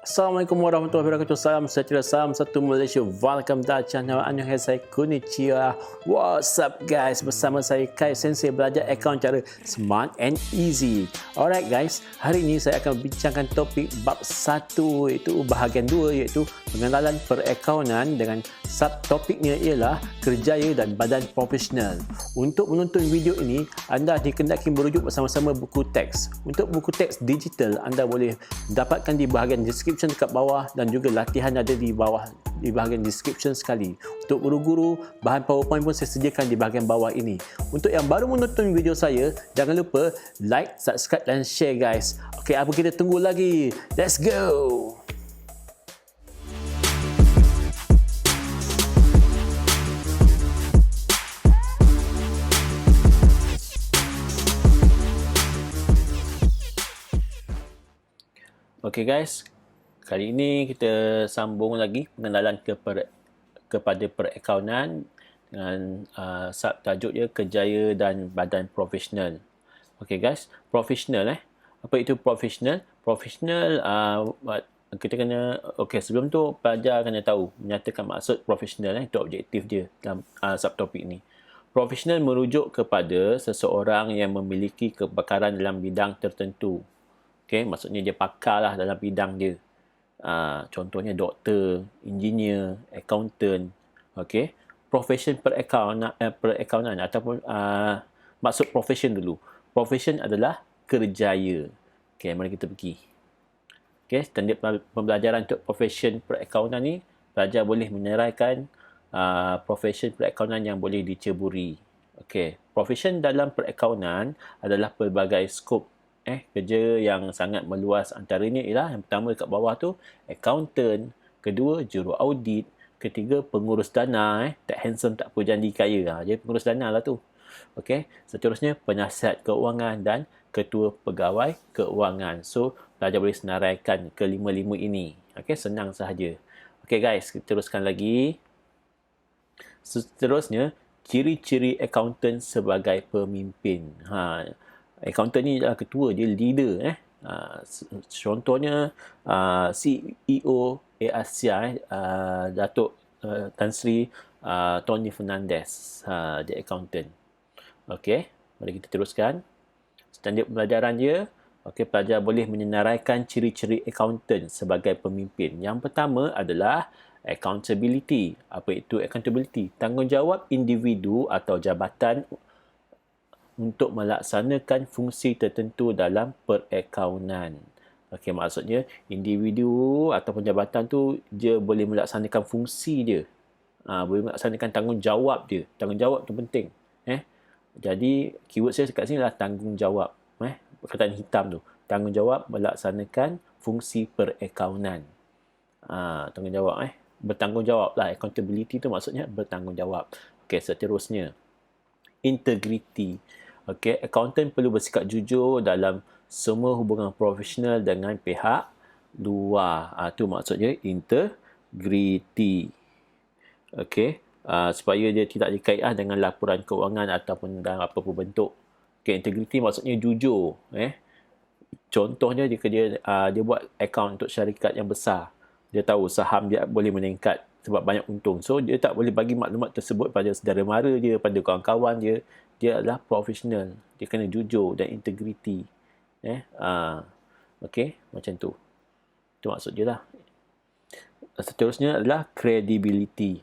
Assalamualaikum warahmatullahi wabarakatuh. Salam sejahtera, salam satu Malaysia. Welcome to channel Annyeonghaseyo Konnichiwa. What's up guys? Bersama saya Kai Sensei belajar akaun cara smart and easy. Alright guys, hari ini saya akan bincangkan topik bab 1 iaitu bahagian 2 iaitu pengenalan perakaunan dengan subtopiknya ialah kerjaya dan badan profesional. Untuk menonton video ini, anda dikendaki merujuk bersama-sama buku teks. Untuk buku teks digital, anda boleh dapatkan di bahagian deskripsi dekat bawah dan juga latihan ada di bawah di bahagian description sekali. Untuk guru-guru, bahan PowerPoint pun saya sediakan di bahagian bawah ini. Untuk yang baru menonton video saya, jangan lupa like, subscribe dan share guys. Okey, apa kita tunggu lagi? Let's go! Okey guys, kali ini kita sambung lagi pengenalan kepada perakaunan dengan subtajuk dia kerjaya dan badan profesional. Okey guys, profesional Apa itu profesional? Profesional kita kena sebelum tu pelajar kena tahu menyatakan maksud profesional itu objektif dia dalam subtopik ni. Profesional merujuk kepada seseorang yang memiliki kepakaran dalam bidang tertentu. Okey, maksudnya dia pakar lah dalam bidang dia. Contohnya doktor, engineer, accountant. Okey, profession perakaunan ataupun maksud profession dulu. Profession adalah kerjaya. Okey, mari kita pergi. Okey, standard pembelajaran untuk profession perakaunan ni, pelajar boleh meneraikan profession perakaunan yang boleh diceburi. Okey, profession dalam perakaunan adalah pelbagai skop kerja yang sangat meluas. Antaranya ialah yang pertama dekat bawah tu accountant, kedua juru audit, ketiga pengurus dana, tak handsome tak apa janji kaya. Jadi pengurus dana lah tu. Okey, seterusnya penasihat keuangan dan ketua pegawai keuangan. So pelajar boleh senaraikan kelima-lima ini. Okey, senang sahaja. Okey guys, kita teruskan lagi. Seterusnya ciri-ciri accountant sebagai pemimpin. Accountant ni adalah ketua, dia leader. Contohnya CEO Asia, Datuk Tan Sri Tony Fernandez, dia accountant. Okey, mari kita teruskan. Standard pembelajaran dia, pelajar boleh menyenaraikan ciri-ciri accountant sebagai pemimpin. Yang pertama adalah accountability. Apa itu accountability? Tanggungjawab individu atau jabatan untuk melaksanakan fungsi tertentu dalam perakaunan. Okey, maksudnya individu ataupun jabatan tu dia boleh melaksanakan fungsi dia. Boleh melaksanakan tanggungjawab dia. Tanggungjawab tu penting. Jadi keyword saya dekat sini adalah tanggungjawab. Perkataan hitam tu. Tanggungjawab melaksanakan fungsi perakaunan. Tanggungjawab bertanggungjawab lah. Accountability tu maksudnya bertanggungjawab. Okey, seterusnya integrity. Okey, accountant perlu bersikap jujur dalam semua hubungan profesional dengan pihak luar. Itu maksudnya integrity. Okey, supaya dia tidak dikait dengan laporan keuangan ataupun dalam apa-apa bentuk. Okey, integrity maksudnya jujur. Contohnya dia buat akaun untuk syarikat yang besar. Dia tahu saham dia boleh meningkat sebab banyak untung. So, dia tak boleh bagi maklumat tersebut pada saudara mara dia, pada kawan-kawan dia. Dia adalah profesional. Dia kena jujur dan integriti. Okey, macam tu. Itu maksud dia lah. Seterusnya adalah credibility.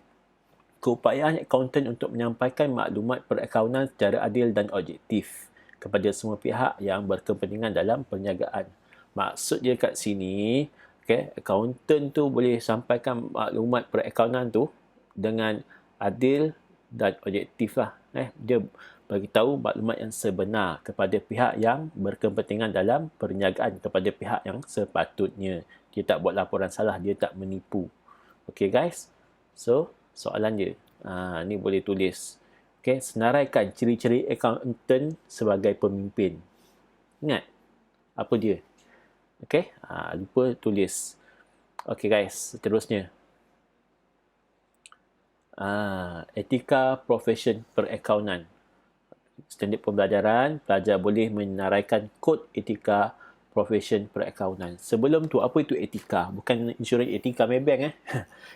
Keupayaan accountant untuk menyampaikan maklumat perakaunan secara adil dan objektif kepada semua pihak yang berkepentingan dalam perniagaan. Maksud dia kat sini, accountant tu boleh sampaikan maklumat perakaunan tu dengan adil dan objektif lah. Dia bagi tahu maklumat yang sebenar kepada pihak yang berkepentingan dalam perniagaan, kepada pihak yang sepatutnya. Dia tak buat laporan salah, dia tak menipu. Okey guys. So, soalan dia. Ni boleh tulis. Okey, senaraikan ciri-ciri accountant sebagai pemimpin. Ingat apa dia? Okey, lupa tulis. Okey guys, seterusnya. Etika profesion perakaunan. Standard pembelajaran, pelajar boleh menaraikan kod etika profession perakaunan. Sebelum tu, apa itu etika? Bukan insurans etika Maybank.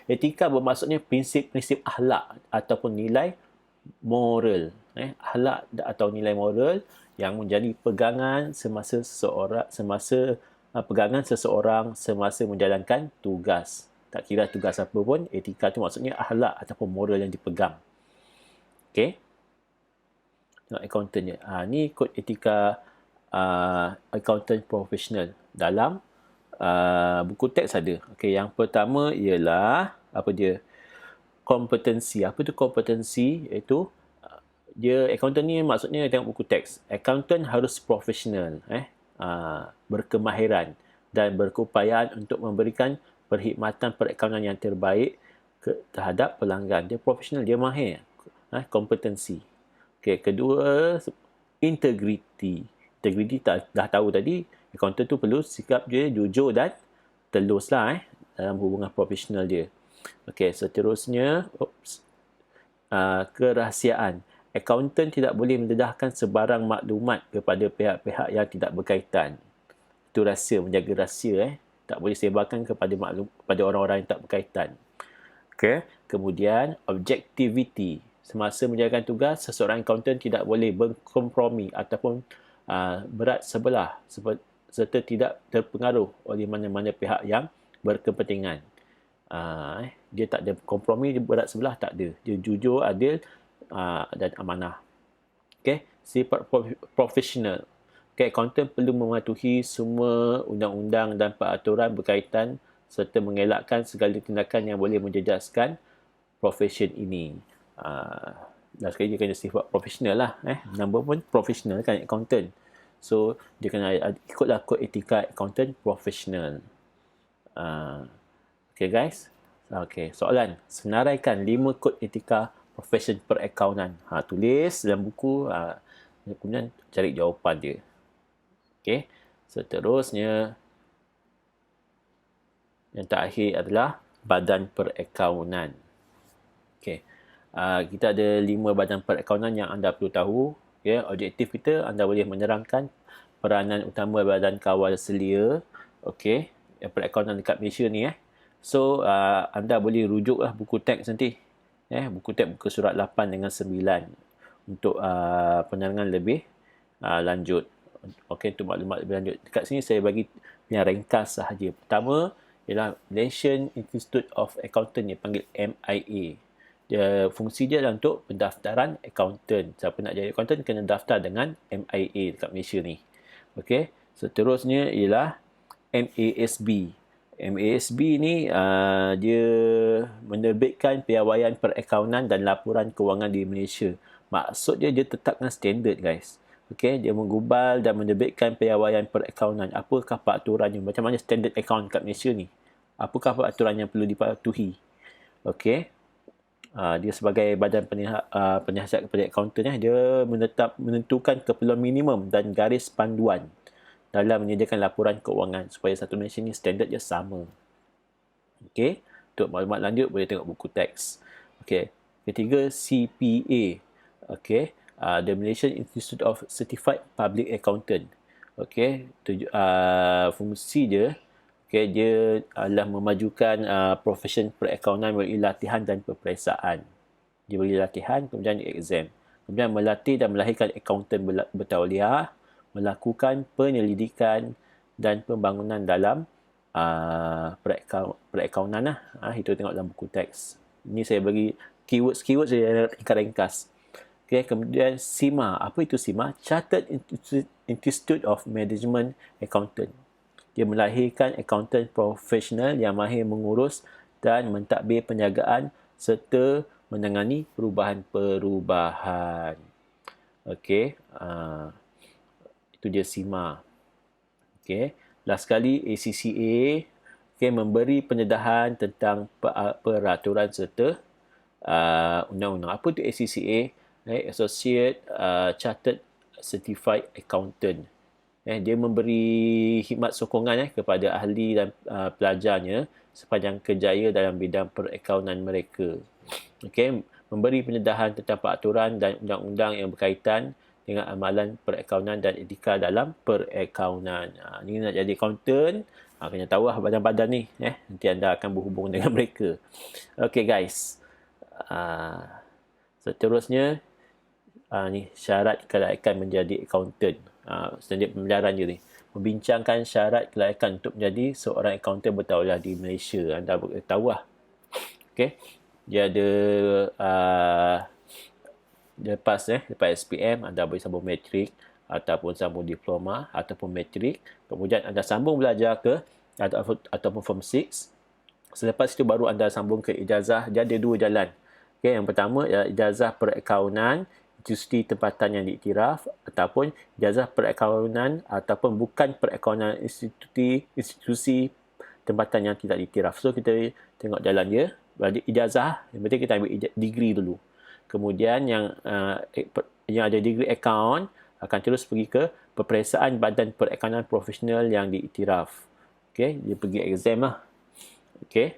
Etika bermaksudnya prinsip-prinsip akhlak ataupun nilai moral. Akhlak atau nilai moral yang menjadi pegangan semasa menjalankan tugas. Tak kira tugas apa pun, etika tu maksudnya akhlak ataupun moral yang dipegang. Okey. Tengok accountant je. Ni kod etika accountant professional dalam buku teks ada. Okey, yang pertama ialah apa dia? Kompetensi. Apa tu kompetensi? Iaitu dia accountant ni maksudnya tengok buku teks. Accountant harus profesional, berkemahiran dan berkeupayaan untuk memberikan perkhidmatan perakaunan yang terbaik terhadap pelanggan. Dia profesional, dia mahir. Kompetensi. Okey, kedua integriti. Integriti dah tahu tadi, accountant tu perlu sikap dia jujur dan telus lah dalam hubungan profesional dia. Okey, seterusnya kerahsiaan. Accountant tidak boleh mendedahkan sebarang maklumat kepada pihak-pihak yang tidak berkaitan. Itu rahsia, menjaga rahsia. Tak boleh sebarkan kepada orang-orang yang tak berkaitan. Okey, kemudian objectivity. Semasa menjalankan tugas, seseorang accountant tidak boleh berkompromi ataupun berat sebelah serta tidak terpengaruh oleh mana-mana pihak yang berkepentingan. Dia tak ada kompromi, dia berat sebelah, tak ada. Dia jujur, adil dan amanah. Okey, sifat profesional. Okey, accountant perlu mematuhi semua undang-undang dan peraturan berkaitan serta mengelakkan segala tindakan yang boleh menjejaskan profession ini. Dan sekali dia kena sifat profesional lah. Nama pun profesional kan, accountant. So, dia kena ikutlah kod etika accountant profesional. Okay guys. Okay, soalan. Senaraikan 5 kod etika profession perakaunan. Tulis dalam buku. Kemudian cari jawapan dia. Okay. Seterusnya. Yang terakhir adalah badan perakaunan. Okay. Kita ada 5 badan perakaunan yang anda perlu tahu. Okay. Objektif kita, anda boleh menerangkan peranan utama badan kawal selia. Okay. Perakaunan dekat Malaysia ni. So, anda boleh rujuklah buku teks nanti. Buku teks buku surat 8 dengan 9 untuk penerangan lebih lanjut. Okey, untuk maklumat lebih lanjut. Dekat sini saya bagi yang ringkas sahaja. Pertama ialah Malaysian Institute of Accountant, yang panggil MIA. Fungsi dia adalah untuk pendaftaran accountant. Siapa nak jadi accountant kena daftar dengan MIA dekat Malaysia ni. Okey, seterusnya ialah MASB. MASB ni dia menerbitkan piawaian perakaunan dan laporan kewangan di Malaysia. Maksud dia tetapkan standard guys. Okey, dia menggubal dan menerbitkan piawaian perakaunan. Apakah peraturannya? Macam mana standard account kat Malaysia ni? Apakah peraturan yang perlu dipatuhi? Okey. Dia sebagai badan penyiasat kepada accountant, dia menentukan keperluan minimum dan garis panduan dalam menyediakan laporan keuangan supaya satu Malaysia ni standard dia sama. Okey, untuk maklumat lanjut boleh tengok buku teks. Okey, ketiga CPA. Okey, the Malaysian Institute of Certified Public Accountant. Okey, fungsi dia, okey, dia adalah memajukan profession perakaunan melalui latihan dan peperiksaan. Dia beri latihan, kemudian exam. Kemudian melatih dan melahirkan accountant bertauliah, melakukan penyelidikan dan pembangunan dalam perakaunan. Itu tengok dalam buku teks. Ini saya bagi keywords saya ringkas. Okay, kemudian CIMA. Apa itu CIMA? Chartered Institute of Management Accountant. Dia melahirkan accountant profesional yang mahir mengurus dan mentadbir perniagaan serta menangani perubahan-perubahan. Okey, itu dia CIMA. Okey, last sekali ACCA, okey, memberi pendedahan tentang peraturan serta undang-undang. Apa itu ACCA? Associate Chartered Certified Accountant. Dia memberi khidmat sokongan kepada ahli dan pelajarnya sepanjang kerjaya dalam bidang perakaunan mereka. Okey, memberi pendedahan tentang peraturan dan undang-undang yang berkaitan dengan amalan perakaunan dan etika dalam perakaunan. Ni nak jadi accountant, kena tahu lah badan-badan ni. Nanti anda akan berhubung dengan mereka. Okay guys. Seterusnya, ni syarat kelayakan menjadi accountant. Standard pembelajaran je ni. Membincangkan syarat kelayakan untuk menjadi seorang accountant bertaulah di Malaysia. Anda tahu lah. Okay. Dia ada lepas SPM anda boleh sambung matrik ataupun sambung diploma ataupun matrik, kemudian anda sambung belajar ke ataupun form 6. Selepas itu baru anda sambung ke ijazah. Dia ada dua jalan. Okay, yang pertama ialah ijazah perakaunan institusi tempatan yang diiktiraf, ataupun ijazah perakaunan ataupun bukan perakaunan institusi tempatan yang tidak diiktiraf. So kita tengok jalan dia. Ijazah, yang penting kita ambil degree dulu. Kemudian yang ada degree account akan terus pergi ke peperiksaan Badan Perakaunan Profesional yang diiktiraf. Okey, dia pergi exam lah. Okey.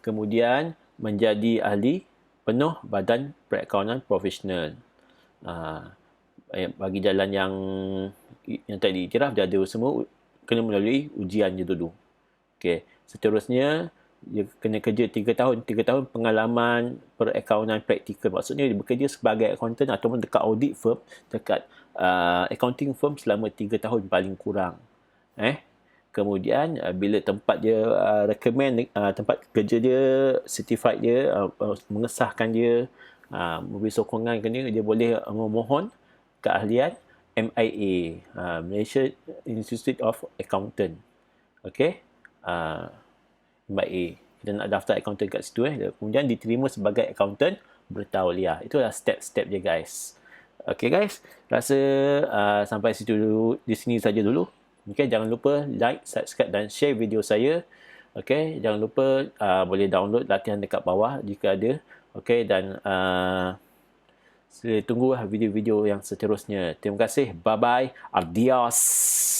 Kemudian menjadi ahli penuh Badan Perakaunan Profesional. Bagi jalan yang tak diiktiraf, dia ada semua kena melalui ujian je dulu. Okey, seterusnya dia kena kerja 3 tahun. 3 tahun pengalaman perakaunan praktikal. Maksudnya dia bekerja sebagai accountant ataupun dekat audit firm, dekat accounting firm selama 3 tahun paling kurang. Kemudian bila tempat dia recommend tempat kerja dia, certified dia, mengesahkan dia, memberi sokongan ke dia boleh memohon keahlian MIA, Malaysia Institute of Accountant. Okey. MIA. Kita nak daftar accountant kat situ. Kemudian diterima sebagai accountant bertauliah. Itulah step-step dia guys. Okay guys. Rasa sampai situ dulu, di sini saja dulu. Okay, jangan lupa like, subscribe dan share video saya. Okay, jangan lupa boleh download latihan dekat bawah jika ada. Okay, dan tunggu video-video yang seterusnya. Terima kasih. Bye-bye. Adios.